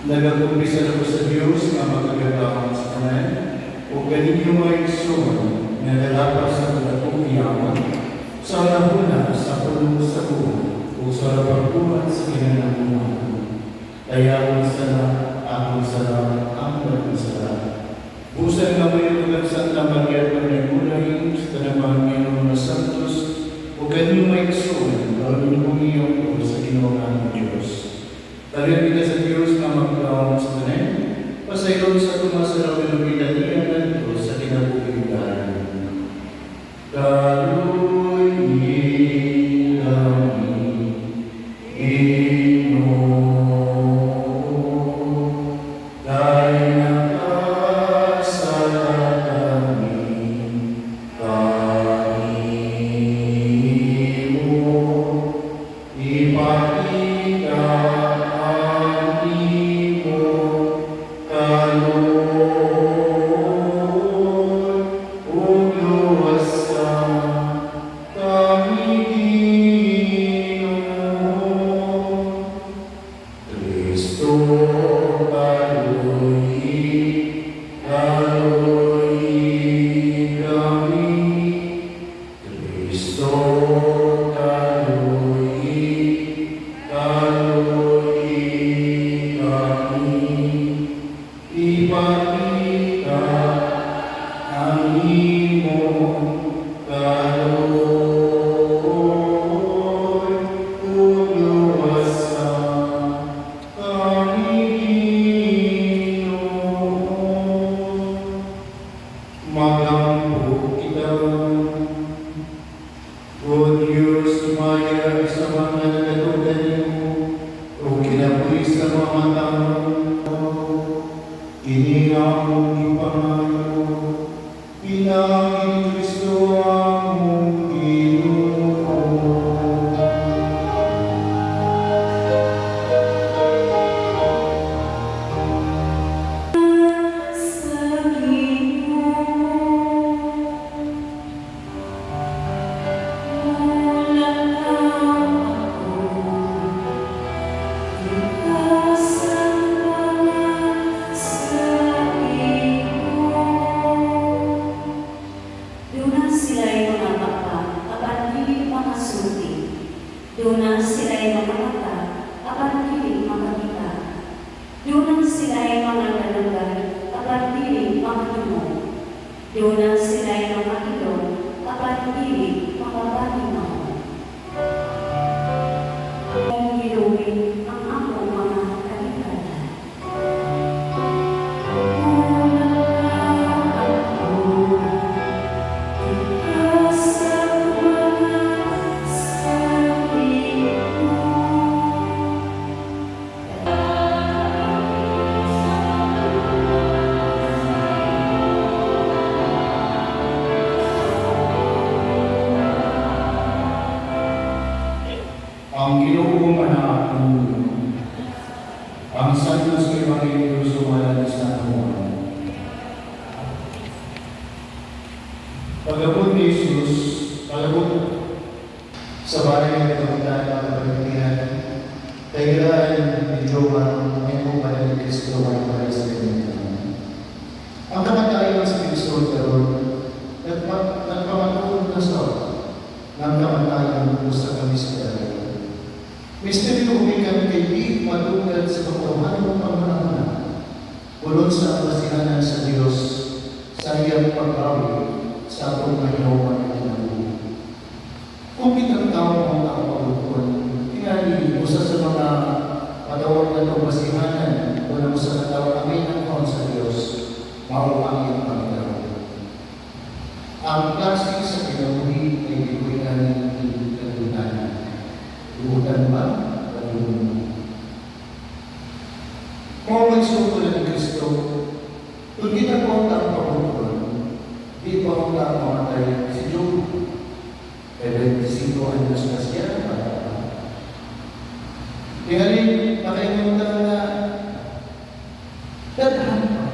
Nagakumpisan ako sa Diyos na magagandang sa kanan o ganinyo may isun na nalapas sa latong iyaman sa nahuna sa pulong sa buwan o sa labarkuhan sa kinanamuhan. Kaya akong sarap ang nagmasarap. Busan na may ulang Santa Maria Panagulay sa tanamang Ginoo na Santos o ganinyo may isun na lumiyong ko sa Ginoo Diyos. Talihan kita sa Diyos na magkaon sa tanan, pasayon sa tumasaraw ng pinanian ng Diyos sa kinabubugan. Kaluy kami, Ginoo, dahil nakasala kami, mo ipakita. Doon sila'y mga ilong, kapat piling, mga panimaw. Kung giluwin ang akong mga kaligatan. Ang Ginoo mana ang Santos Evangelio sumala sa Juan. Pagabot ni Jesus, sa bahay ng kapitan ng kapatihan, kailan ni Johan ay kumpa ni Kristo ay para sa kanyang. Ang kamatayan sa Kristo karon nagpamatuon na sa ng kamatayan sa kamisyan. Misteri umikan kay di matungkad sa pagkaman ng pangalaman. Ulod sa kasihanan sa Diyos, sa iyang pag-awi sa atong kahilawan ng kinabuhi. Kung kitang tao ang nakapagpupon, tingali usa sa mga patawag na itong kasihanan o na usa na tao kami ng kaon sa Diyos, mauang iyong pangalaman. Ang klase sa kinabuhi ay ikuinan ng kagunanan. Bukan ba? Kung magsungkulan ng Kristo, kung kita po ang pagpupulan, di pa ang mamatay si Job. Kaya 25 anyos na siya, tingalin, nakaimuntan na dadhan pa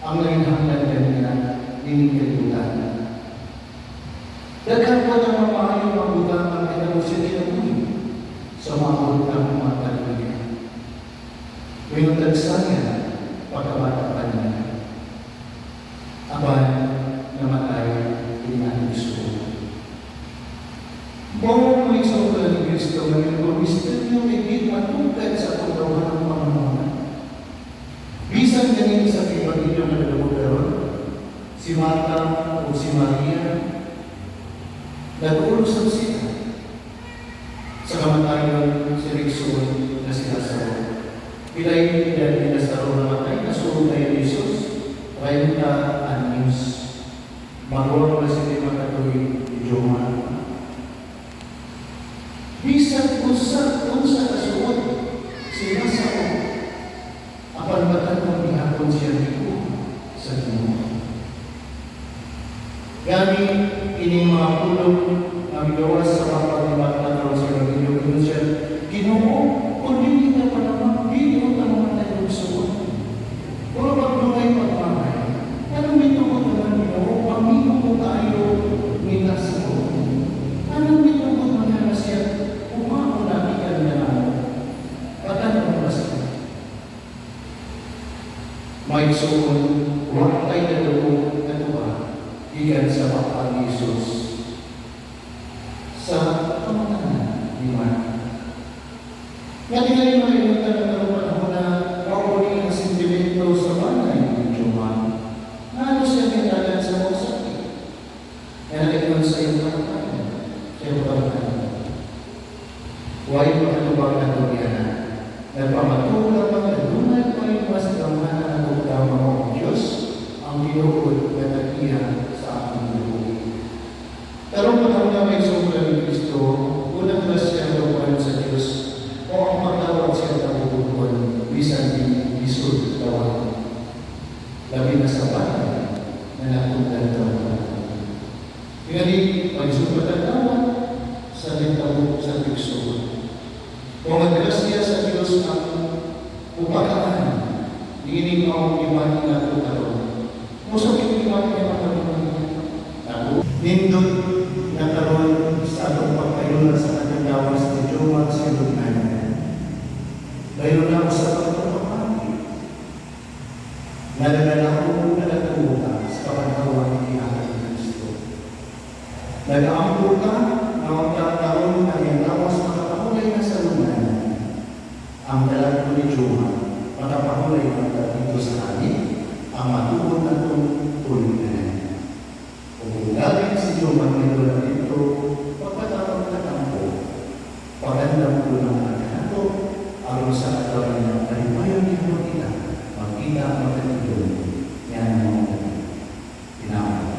ang nainhanglan kanina ng kalimutan. Dadhan po ng mapahayong mabutan ang kinamusya din ang sa mga utang mga talunya. Ngayong tagsaya, pagkabata pa niya, aban namatay din Kristo. Kung may sobra ni Kristo, ngayon kung misteryo hindi matungkad sa pagkawan ng Panginoon. Bisan ganito sa Evangelyo na nagawagaron, si Marta o si Maria, nag-ulusap sila sa kamatayan si Rikson na si Lazaro. Pilay nila ni Lazaro namatay, nasulong na yung Jesus, 30 anyos. Magawag na si Makatoy Joma. Bisan unsa kasuot si Lazaro, apan matang gihapon siya dito sa Ginoo. Gani ini mga pulong na migawas sa mga paglibat na karoon sa Evangelyo siya, Ginoo, kung hindi ka pa naman, hindi mo ka mamatay ng suot. Kung magdungay pagmamay, anong mitugot naman Ginoo, pamino ko tayo nila sa Ginoo. Anong mitugot naman na siya, umako na ikan na naman. Pagkano ba siya? May suot, wakay na doon na tuwa, ikan sa Papa ni Jesus sa pamatanan ni Marta. Ngayon mga inutan na karupan ako na pauuli ang sentimento sa banay ni Joma. Ano siya kailangan sa mga sakit? Kaya nakikinig sa iyong pagkakas. Siya pagkakas. Huwag makatubang na tuliana. Nagpamatulang mga dunay pa rin mas gamana ng utama ng Diyos ang tinuod na tagihan sa aking buhay. Pero kung na may sobra ni Kristo, unang siya gawain sa Diyos o ang magtawag siya ng bubukuan, bisan ni Lisod tawag. Labi na sa bahay na natundan tawag. Kaya pag-isod matatawa sa lintawag sa Kristo. Kung maggrasya sa Diyos ang upakaan, diinig ang imanin na ito karoon. Musok yung imanin na makaroon na nindot na karoon sa atong pagkayunan sa ating gawas ni Joma sa Lugnan. Dahil na ako sa pagkakapamagi. Nalagal ako na nagkuha sa kapanawan ni aking Kristo. Nag-aampo ka na ang taon na yung gawas makapahulay na sa Lugnan. Ang dalag ko ni Joma, makapahulay na dito sa amin, ang matuon na itong tuloy na rin. Kung galing si Joma nito na dito, pagpatapang na tampo, pagandang ko ng ating ato, aron sa katawan ng kalimayon ni kita, magkita ang magkatidon, yan ang mga pinakaman.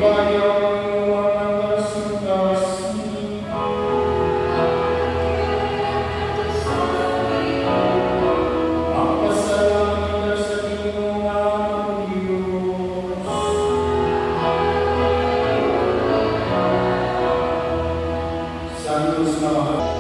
Ibayaw ang mga kasing-kasing. Ang kasalanan sa Panginoon Diyos. Santos na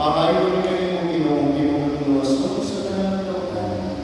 pakayon kayo ng Pinoong Pinoong sa kanang kautan.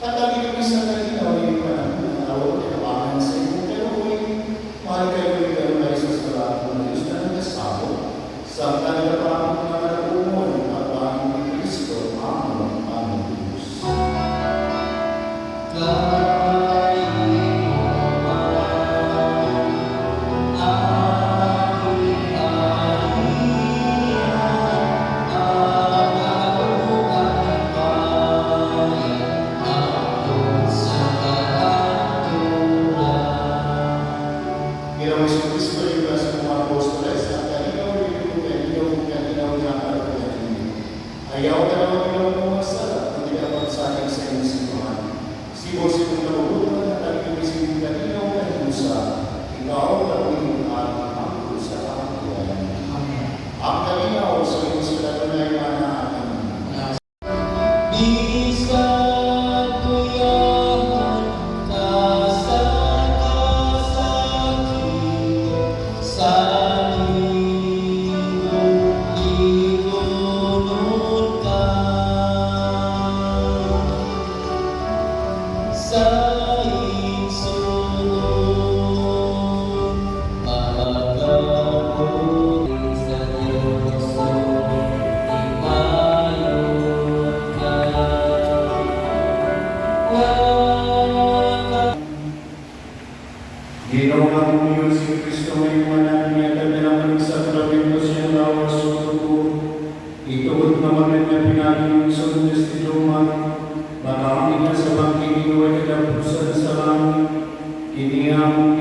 Tatagin kami sa kalinaw ng panahon na araw at kapangan sa iyong kaluwi. Mahal kayo ng kayo sa salamat ng Diyos na nagkasabo. Sa kanilapang mga kalaumon at pangin ng Kristo, ang Diyos. Ginoong Kristo yung sa mga apostoles at kalinaw niya ang harap na hindi. Ayaw ka naman Ginoong umasala kung di dapat sa akin sa inyong sinuhan. Sibos-sibong nabubutan at kalinaw kalinaw na hinusa. Ikaw at iyong ang kusa ang buwan. Ang kalinaw sa iyong sila na yung anak. Ginoong ang Diyos si Kristo may manan niya kaganaman sa trabaho siya lawas suko. Ituod naman niya pinagin sa Diyos ni Roman. Marami na sa bangking inuwi kadapusan sa langit. Kiniyang